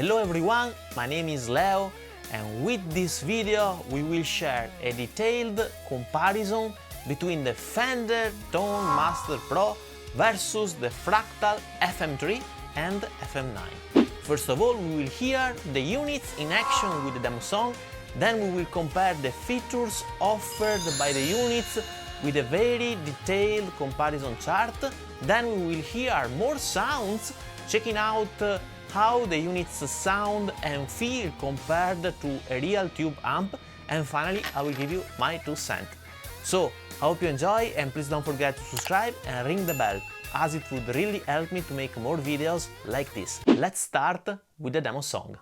Hello everyone, my name is Leo, and with this video we will share a detailed comparison between the Fender Tone Master Pro versus the Fractal FM3 and FM9. First of all, we will hear the units in action with the demo song, then we will compare the features offered by the units with a very detailed comparison chart, then we will hear more sounds, checking out how the units sound and feel compared to a real tube amp, and finally I will give you my 2 cents. So, I hope you enjoy, and please don't forget to subscribe and ring the bell, as it would really help me to make more videos like this. Let's start with the demo song.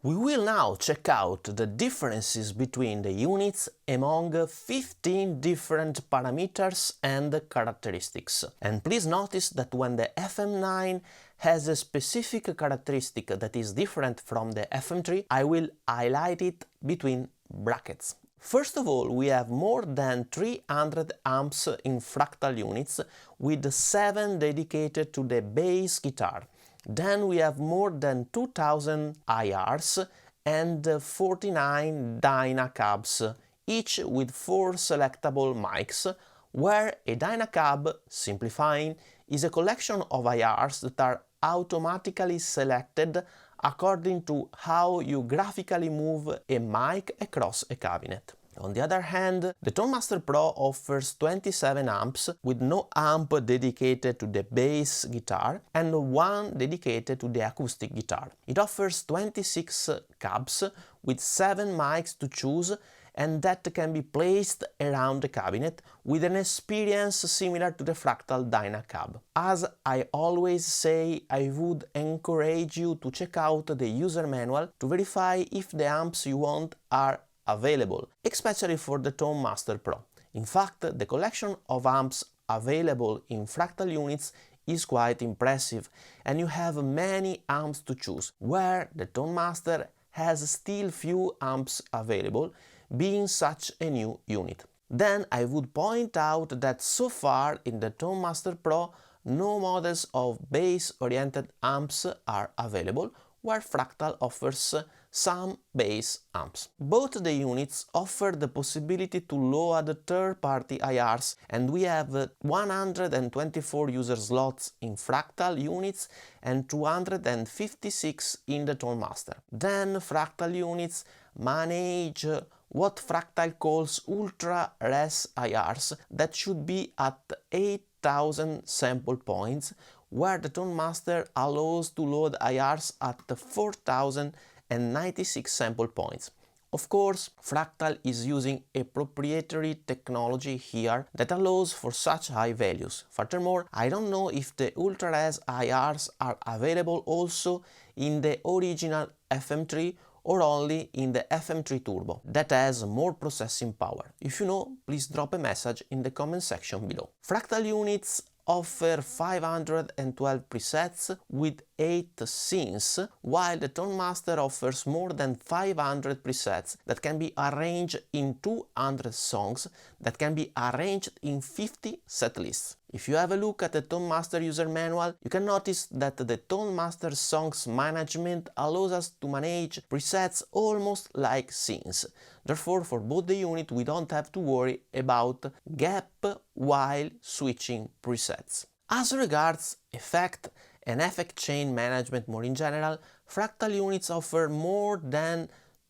We will now check out the differences between the units among 15 different parameters and characteristics. And please notice that when the FM9 has a specific characteristic that is different from the FM3, I will highlight it between brackets. First of all, we have more than 300 amps in Fractal units, with 7 dedicated to the bass guitar. Then we have more than 2000 IRs and 49 Dynacabs, each with 4 selectable mics, where a Dynacab, simplifying, is a collection of IRs that are automatically selected according to how you graphically move a mic across a cabinet. On the other hand, the Tone Master Pro offers 27 amps with no amp dedicated to the bass guitar and 1 dedicated to the acoustic guitar. It offers 26 cabs with 7 mics to choose, and that can be placed around the cabinet with an experience similar to the Fractal Dynacab. As I always say, I would encourage you to check out the user manual to verify if the amps you want are available, especially for the Tone Master Pro. In fact, the collection of amps available in Fractal units is quite impressive, and you have many amps to choose, where the Tone Master has still few amps available, being such a new unit. Then I would point out that so far in the Tone Master Pro no models of bass-oriented amps are available, where Fractal offers some bass amps. Both the units offer the possibility to load third-party IRs, and we have 124 user slots in Fractal units and 256 in the Tone Master. Then Fractal units manage what Fractal calls ultra-res IRs that should be at 8000 sample points, where the Tone Master allows to load IRs at 4096 sample points. Of course, Fractal is using a proprietary technology here that allows for such high values. Furthermore, I don't know if the ultra-res IRs are available also in the original FM3 or only in the FM3 Turbo, that has more processing power. If you know, please drop a message in the comment section below. Fractal units offer 512 presets with 8 scenes, while the Tone Master offers more than 500 presets that can be arranged in 200 songs that can be arranged in 50 setlists. If you have a look at the Tone Master user manual, you can notice that the Tone Master songs management allows us to manage presets almost like scenes. Therefore, for both the unit, we don't have to worry about gap while switching presets. As regards effect and effect chain management more in general, Fractal units offer more than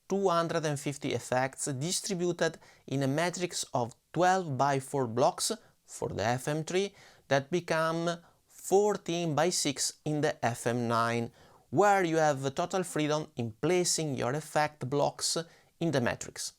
250 effects distributed in a matrix of 12 by 4 blocks for the FM3 that become 14 by 6 in the FM9, where you have total freedom in placing your effect blocks in the matrix.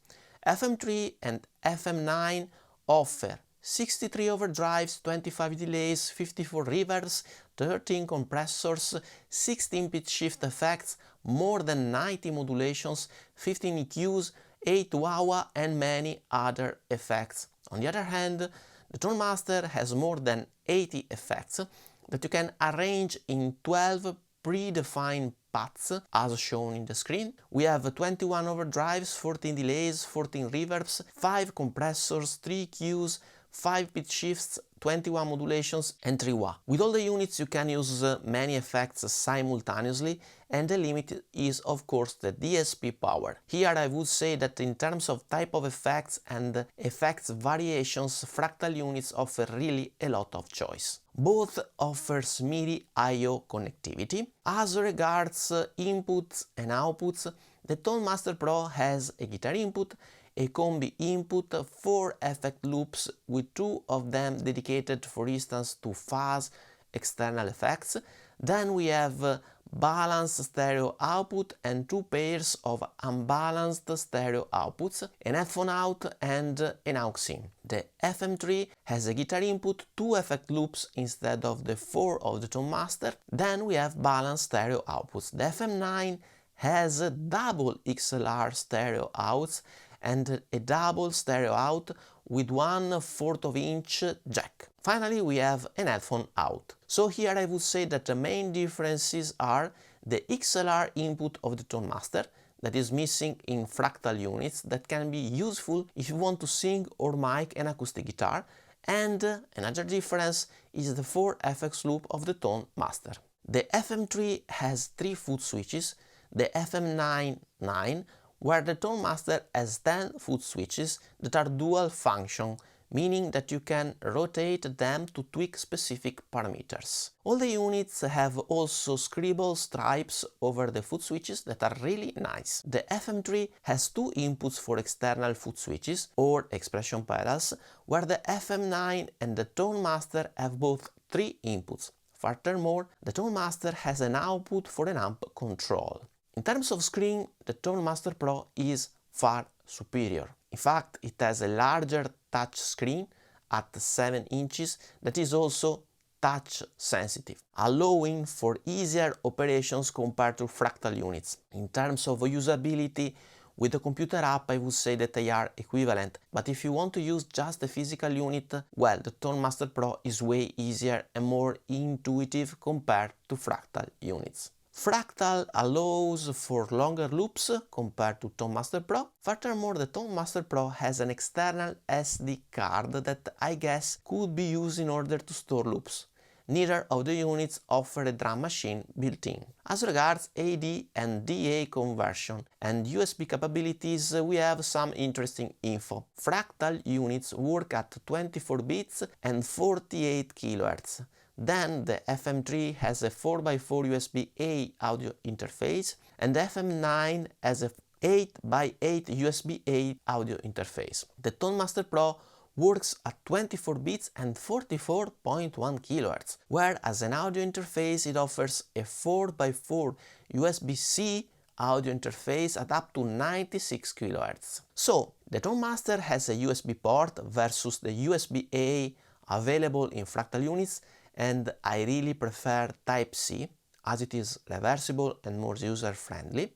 FM3 and FM9 offer 63 overdrives, 25 delays, 54 reverbs, 13 compressors, 16 pitch shift effects, more than 90 modulations, 15 EQs, 8 wah-wah and many other effects. On the other hand, the Tone Master has more than 80 effects that you can arrange in 12 predefined paths as shown in the screen. We have 21 overdrives, 14 delays, 14 reverbs, 5 compressors, 3 EQs, 5 pitch shifts, 21 modulations and 3 wah. With all the units you can use many effects simultaneously, and the limit is of course the DSP power. Here I would say that in terms of type of effects and effects variations, Fractal units offer really a lot of choice. Both offers MIDI I/O connectivity. As regards inputs and outputs, the Tone Master Pro has a guitar input, a combi input, 4 effect loops with 2 of them dedicated for instance to fuzz external effects. Then we have balanced stereo output and 2 pairs of unbalanced stereo outputs, an headphone out and an aux in. The FM3 has a guitar input, 2 effect loops instead of the 4 of the Tone Master. Then we have balanced stereo outputs. The FM9 has a double XLR stereo outs and a double stereo out with 1/4 inch jack. Finally, we have an headphone out. So here I would say that the main differences are the XLR input of the Tone Master that is missing in Fractal units that can be useful if you want to sing or mic an acoustic guitar, and another difference is the 4 FX loop of the Tone Master. The FM3 has 3 foot switches, the FM9 9, where the Tone Master has 10 foot switches that are dual function, meaning that you can rotate them to tweak specific parameters. All the units have also scribble stripes over the foot switches that are really nice. The FM3 has 2 inputs for external foot switches or expression pedals, where the FM9 and the Tone Master have both 3 inputs. Furthermore, the Tone Master has an output for an amp control. In terms of screen, the Tone Master Pro is far superior. In fact, it has a larger touch screen at 7 inches that is also touch sensitive, allowing for easier operations compared to Fractal units. In terms of usability, with the computer app I would say that they are equivalent, but if you want to use just the physical unit, well, the Tone Master Pro is way easier and more intuitive compared to Fractal units. Fractal allows for longer loops compared to Tone Master Pro. Furthermore, the Tone Master Pro has an external SD card that I guess could be used in order to store loops. Neither of the units offer a drum machine built-in. As regards AD and DA conversion and USB capabilities, we have some interesting info. Fractal units work at 24 bits and 48 kHz. Then the FM3 has a 4x4 USB-A audio interface and the FM9 has a 8x8 USB-A audio interface. The Tone Master Pro works at 24 bits and 44.1 kHz, whereas an audio interface it offers a 4x4 USB-C audio interface at up to 96 kHz. So, the Tone Master has a USB port versus the USB-A available in Fractal units, and I really prefer Type-C as it is reversible and more user-friendly.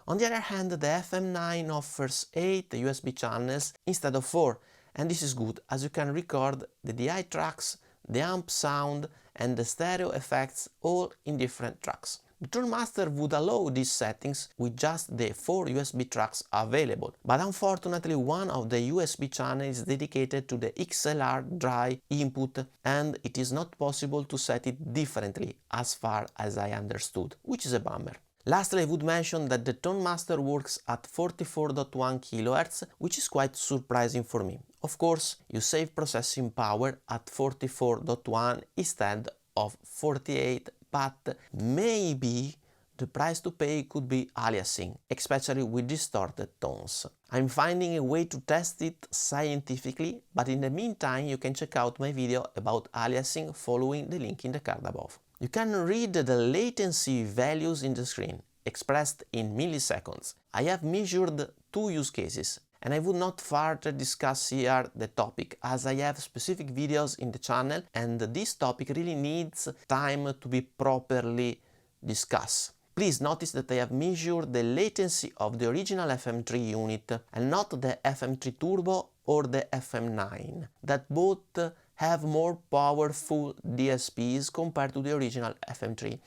On the other hand, the FM9 offers 8 USB channels instead of 4, and this is good as you can record the DI tracks, the amp sound and the stereo effects all in different tracks. The Tone Master would allow these settings with just the 4 USB tracks available, but unfortunately one of the USB channels is dedicated to the XLR dry input and it is not possible to set it differently as far as I understood, which is a bummer. Lastly, I would mention that the Tone Master works at 44.1 kHz, which is quite surprising for me. Of course, you save processing power at 44.1 instead of 48, but maybe the price to pay could be aliasing, especially with distorted tones. I'm finding a way to test it scientifically, but in the meantime you can check out my video about aliasing following the link in the card above. You can read the latency values in the screen, expressed in milliseconds. I have measured 2 use cases, and I would not further discuss here the topic as I have specific videos in the channel and this topic really needs time to be properly discussed. Please notice that I have measured the latency of the original FM3 unit and not the FM3 Turbo or the FM9, that both have more powerful DSPs compared to the original FM3,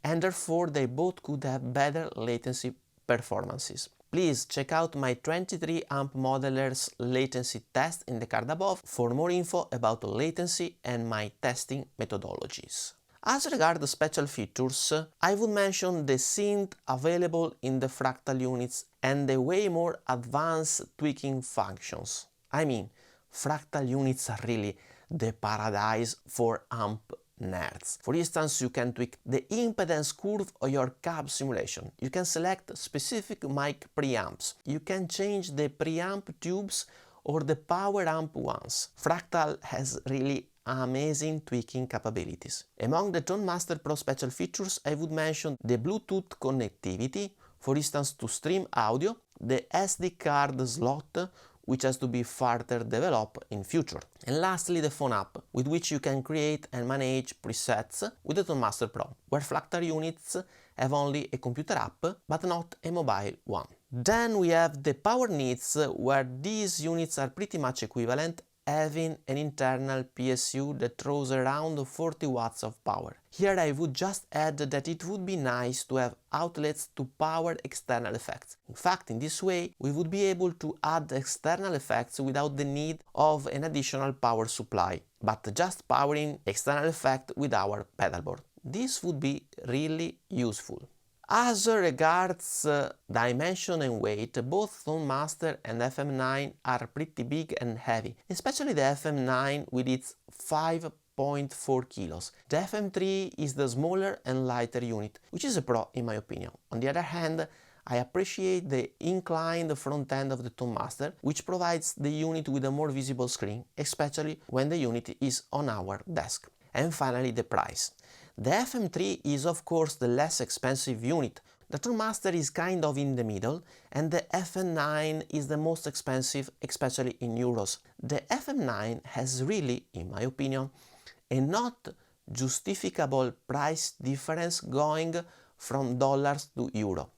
and therefore they both could have better latency performances. Please check out my 23 amp modeler's latency test in the card above for more info about latency and my testing methodologies. As regards special features, I would mention the synth available in the Fractal units and the way more advanced tweaking functions. I mean, Fractal units are really the paradise for amp nerds. For instance, you can tweak the impedance curve of your cab simulation. You can select specific mic preamps. You can change the preamp tubes or the power amp ones. Fractal has really amazing tweaking capabilities. Among the Tone Master Pro special features, I would mention the Bluetooth connectivity, for instance to stream audio, the SD card slot, which has to be further developed in future. And lastly, the phone app, with which you can create and manage presets with the Tone Master Pro, where Fractal units have only a computer app, but not a mobile one. Then we have the power needs, where these units are pretty much equivalent, having an internal PSU that throws around 40 watts of power. Here I would just add that it would be nice to have outlets to power external effects. In fact, in this way, we would be able to add external effects without the need of an additional power supply, but just powering external effect with our pedalboard. This would be really useful. As regards dimension and weight, both Tone Master and FM9 are pretty big and heavy, especially the FM9 with its 5.4 kilos. The FM3 is the smaller and lighter unit, which is a pro in my opinion. On the other hand, I appreciate the inclined front end of the Tone Master, which provides the unit with a more visible screen, especially when the unit is on our desk. And finally, the price. The FM3 is of course the less expensive unit. The Tone Master is kind of in the middle, and the FM9 is the most expensive, especially in euros. The FM9 has really, in my opinion, a not justificable price difference going from dollars to euro.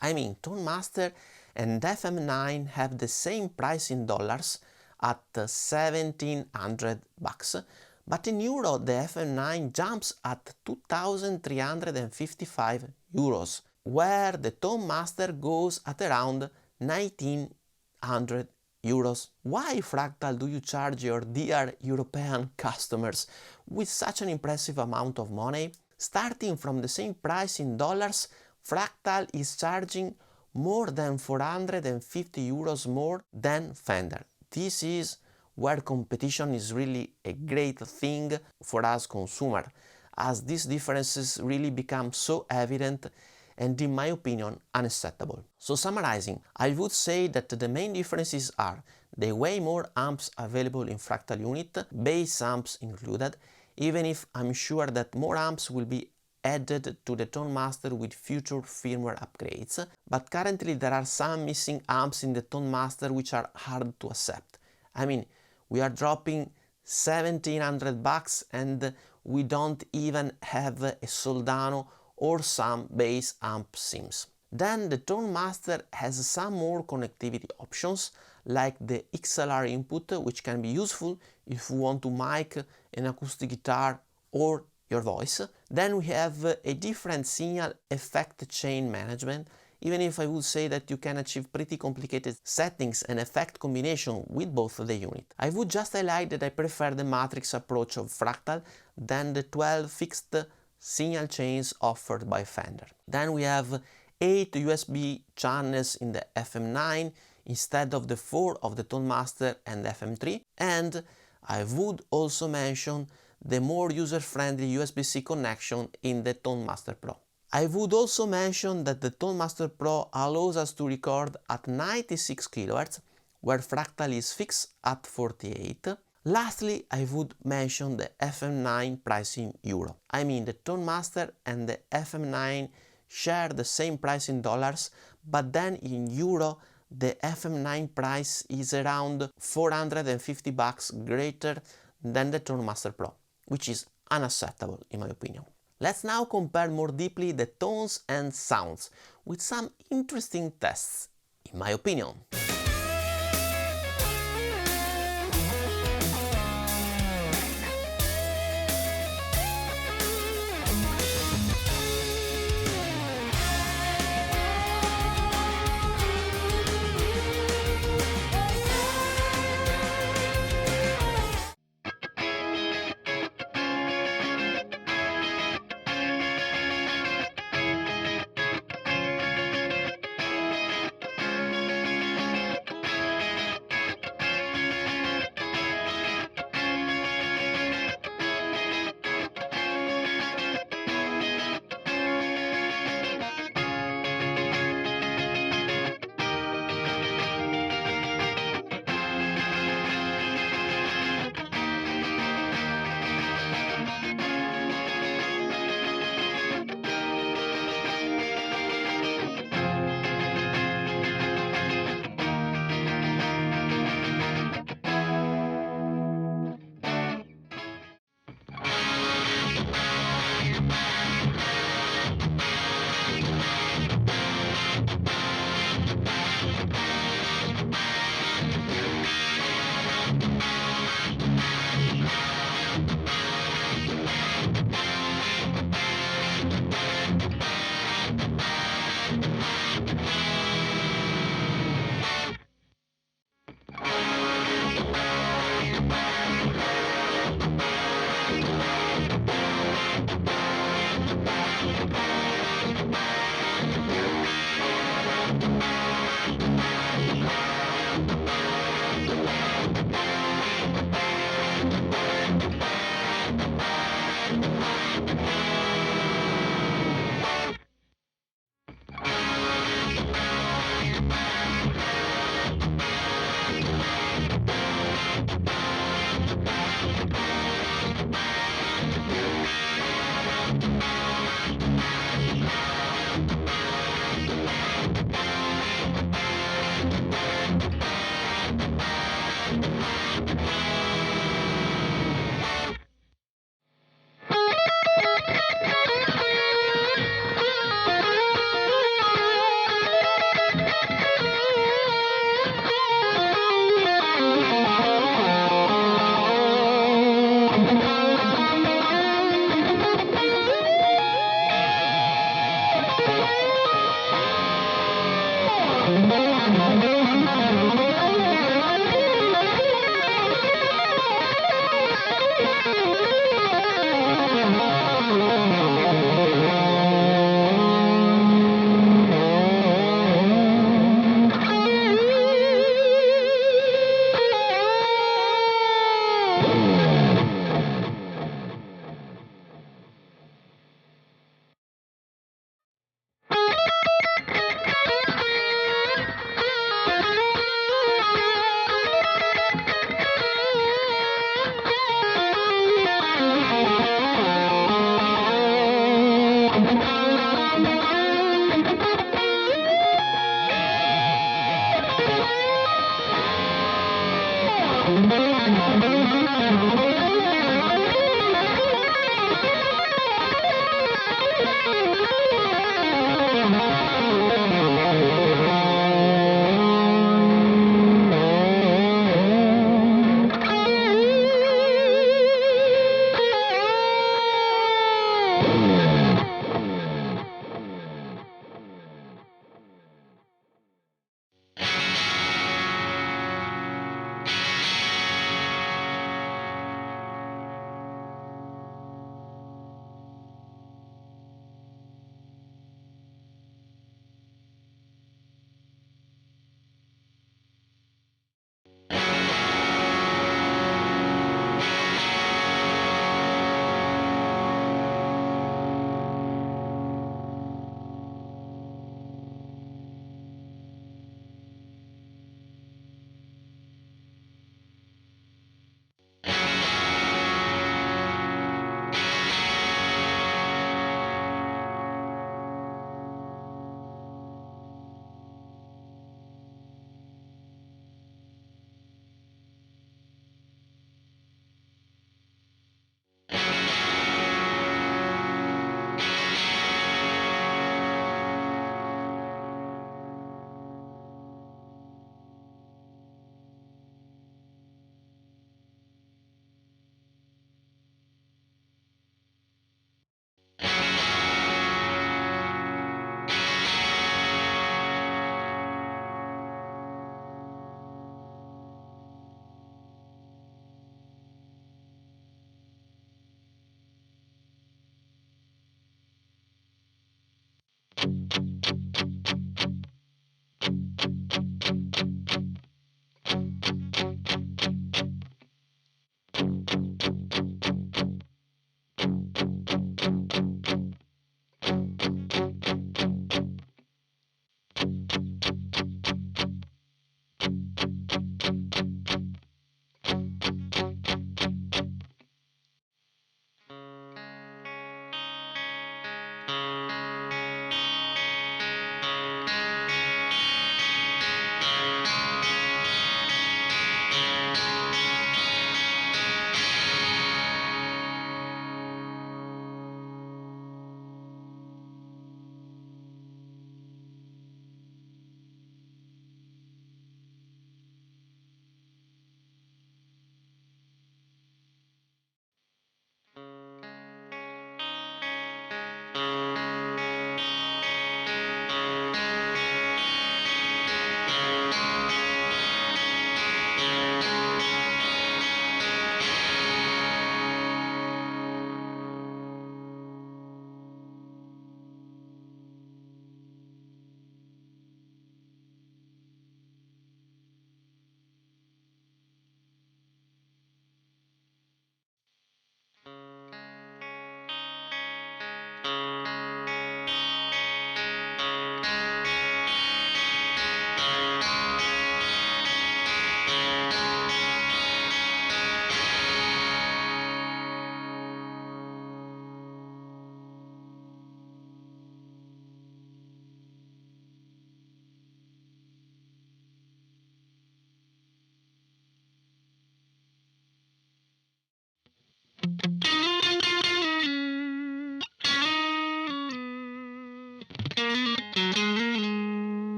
I mean, Tone Master and FM9 have the same price in dollars at $1,700, but in euro the FM9 jumps at 2,355 euros, where the Tone Master goes at around 1,900 euros. Why, Fractal, do you charge your dear European customers with such an impressive amount of money? Starting from the same price in dollars, Fractal is charging more than 450 euros more than Fender. This is where competition is really a great thing for us consumers, as these differences really become so evident and in my opinion unacceptable. So summarizing, I would say that the main differences are the way more amps available in Fractal unit, bass amps included, even if I'm sure that more amps will be added to the Tone Master with future firmware upgrades, but currently there are some missing amps in the Tone Master which are hard to accept. I mean, we are dropping $1,700 and we don't even have a Soldano or some bass amp sims. Then the Tone Master has some more connectivity options like the XLR input, which can be useful if you want to mic an acoustic guitar or your voice. Then we have a different signal effect chain management, even if I would say that you can achieve pretty complicated settings and effect combination with both of the unit. I would just highlight that I prefer the matrix approach of Fractal than the 12 fixed signal chains offered by Fender. Then we have 8 USB channels in the FM9 instead of the 4 of the Tone Master and FM3, and I would also mention the more user-friendly USB-C connection in the Tone Master Pro. I would also mention that the Tone Master Pro allows us to record at 96 kHz, where Fractal is fixed at 48. Lastly, I would mention the FM9 price in euro. I mean, the Tone Master and the FM9 share the same price in dollars, but then in euro the FM9 price is around $450 greater than the Tone Master Pro, which is unacceptable in my opinion. Let's now compare more deeply the tones and sounds with some interesting tests, in my opinion.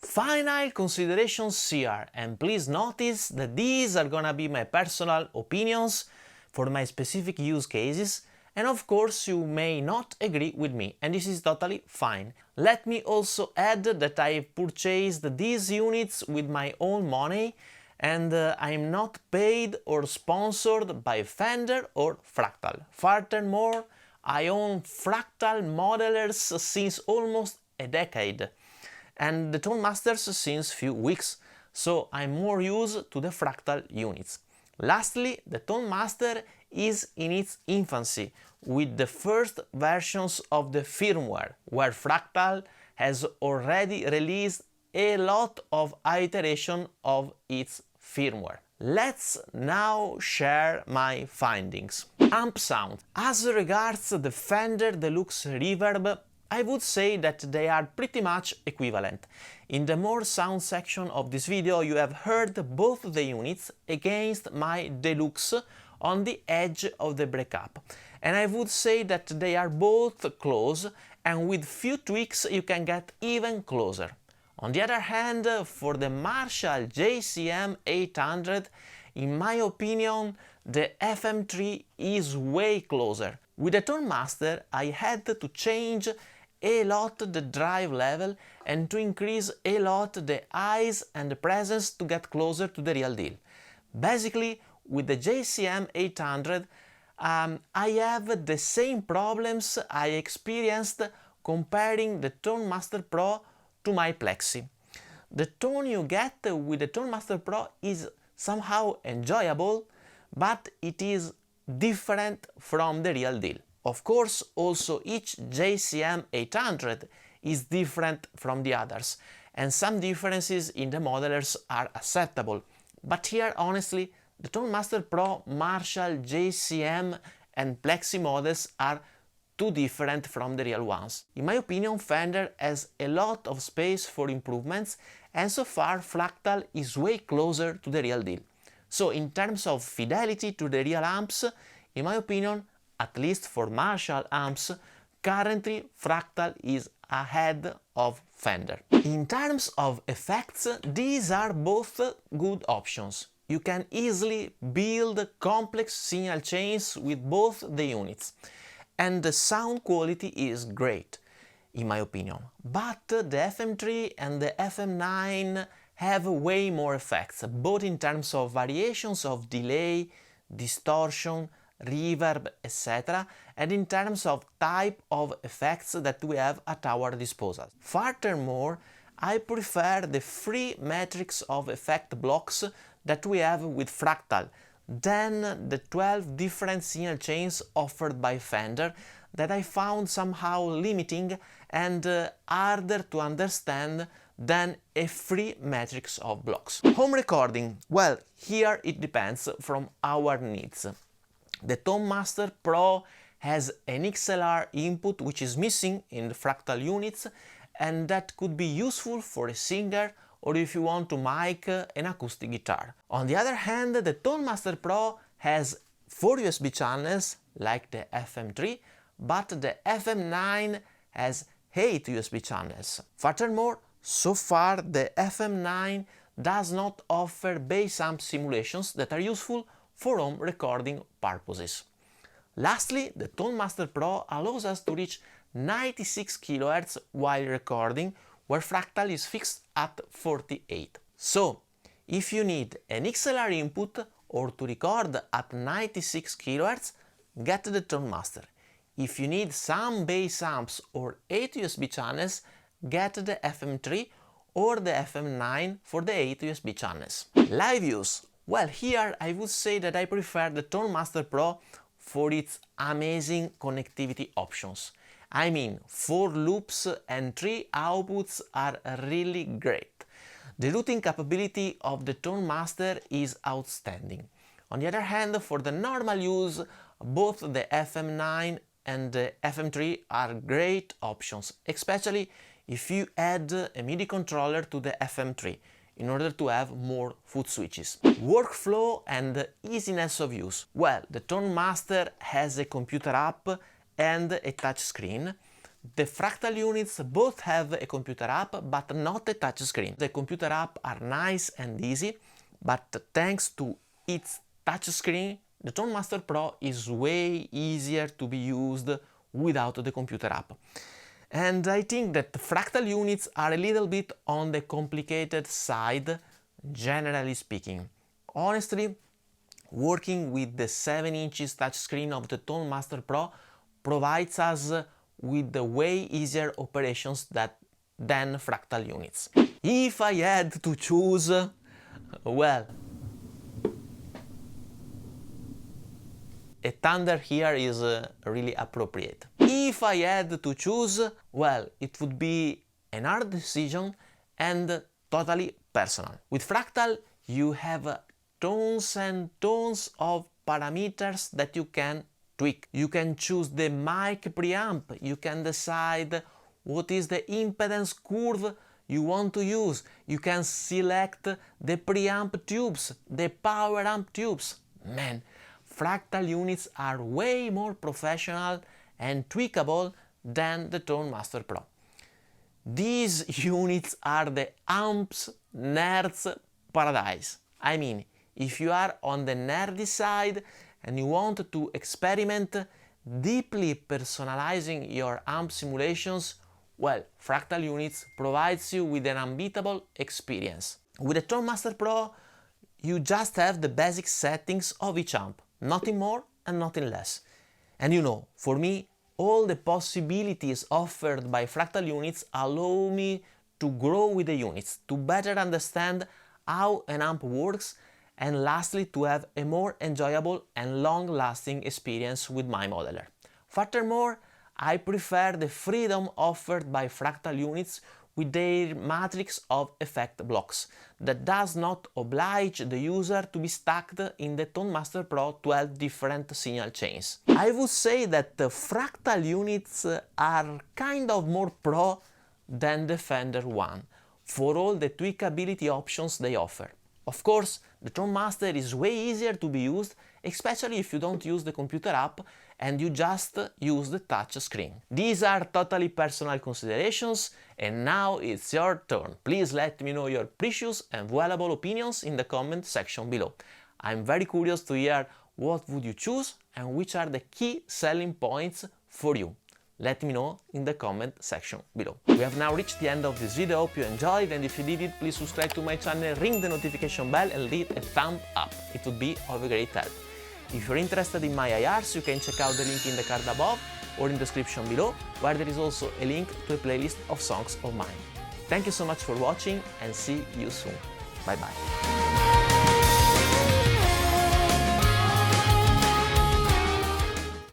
Final considerations here, and please notice that these are gonna be my personal opinions for my specific use cases, and of course you may not agree with me, and this is totally fine. Let me also add that I purchased these units with my own money, and I'm not paid or sponsored by Fender or Fractal. Furthermore, I own Fractal modelers since almost a decade, and the Tone Masters since few weeks, so I'm more used to the Fractal units. Lastly, the Tone Master is in its infancy, with the first versions of the firmware, where Fractal has already released a lot of iteration of its firmware. Let's now share my findings. Amp sound. As regards the Fender Deluxe Reverb, I would say that they are pretty much equivalent. In the more sound section of this video you have heard both the units against my Deluxe on the edge of the breakup, and I would say that they are both close, and with few tweaks you can get even closer. On the other hand, for the Marshall JCM 800, in my opinion, the FM3 is way closer. With the Tone Master I had to change a lot the drive level and to increase a lot the highs and the presence to get closer to the real deal. Basically, with the JCM 800 I have the same problems I experienced comparing the Tone Master Pro to my Plexi. The tone you get with the Tone Master Pro is somehow enjoyable, but it is different from the real deal. Of course, also each JCM 800 is different from the others, and some differences in the modelers are acceptable, but here honestly the Tone Master Pro, Marshall, JCM and Plexi models are too different from the real ones. In my opinion, Fender has a lot of space for improvements, and so far Fractal is way closer to the real deal. So in terms of fidelity to the real amps, in my opinion, at least for Marshall amps, currently Fractal is ahead of Fender. In terms of effects, these are both good options. You can easily build complex signal chains with both the units, and the sound quality is great, in my opinion. But the FM3 and the FM9 have way more effects, both in terms of variations of delay, distortion, reverb, etc., and in terms of type of effects that we have at our disposal. Furthermore, I prefer the free matrix of effect blocks that we have with Fractal than the 12 different signal chains offered by Fender that I found somehow limiting and harder to understand than a free matrix of blocks. Home recording. Well, here it depends from our needs. The Tone Master Pro has an XLR input which is missing in the Fractal units, and that could be useful for a singer or if you want to mic an acoustic guitar. On the other hand, the Tone Master Pro has 4 USB channels like the FM3, but the FM9 has 8 USB channels. Furthermore, so far the FM9 does not offer bass amp simulations that are useful for home recording purposes. Lastly, the Tone Master Pro allows us to reach 96 kHz while recording, where Fractal is fixed at 48. So, if you need an XLR input or to record at 96 kHz, get the Tone Master. If you need some bass amps or 8 USB channels, get the FM3 or the FM9 for the 8 USB channels. Live use. Well, here I would say that I prefer the Tone Master Pro for its amazing connectivity options. I mean, 4 loops and 3 outputs are really great. The routing capability of the Tone Master is outstanding. On the other hand, for the normal use, both the FM9 and the FM3 are great options, especially if you add a MIDI controller to the FM3 in order to have more foot switches. Workflow and easiness of use. Well, the Tone Master has a computer app and a touch screen. The Fractal units both have a computer app but not a touch screen. The computer app are nice and easy, but thanks to its touch screen, the Tone Master Pro is way easier to be used without the computer app. And I think that Fractal units are a little bit on the complicated side, generally speaking. Honestly, working with the 7 inches touchscreen of the Tone Master Pro provides us with the way easier operations than Fractal units. If I had to choose, well, a thunder here is really appropriate. If I had to choose, well, it would be an hard decision and totally personal. With Fractal, you have tons and tons of parameters that you can tweak. You can choose the mic preamp, you can decide what is the impedance curve you want to use, you can select the preamp tubes, the power amp tubes. Man, Fractal units are way more professional and tweakable than the Tone Master Pro. These units are the amps nerds paradise. I mean, if you are on the nerdy side and you want to experiment deeply personalizing your amp simulations, well, Fractal units provides you with an unbeatable experience. With the Tone Master Pro, you just have the basic settings of each amp. Nothing more and nothing less. And you know, for me, all the possibilities offered by Fractal units allow me to grow with the units, to better understand how an amp works, and lastly to have a more enjoyable and long-lasting experience with my modeler. Furthermore, I prefer the freedom offered by Fractal units with their matrix of effect blocks that does not oblige the user to be stuck in the Tone Master Pro 12 different signal chains. I would say that the Fractal units are kind of more pro than the Fender one for all the tweakability options they offer. Of course, the Tone Master is way easier to be used, especially if you don't use the computer app and you just use the touch screen. These are totally personal considerations, and now it's your turn. Please let me know your precious and valuable opinions in the comment section below. I'm very curious to hear what would you choose and which are the key selling points for you. Let me know in the comment section below. We have now reached the end of this video, hope you enjoyed, and if you did it, please subscribe to my channel, ring the notification bell and leave a thumb up. It would be of a great help. If you're interested in my IRs, you can check out the link in the card above or in the description below, where there is also a link to a playlist of songs of mine. Thank you so much for watching and see you soon. Bye bye.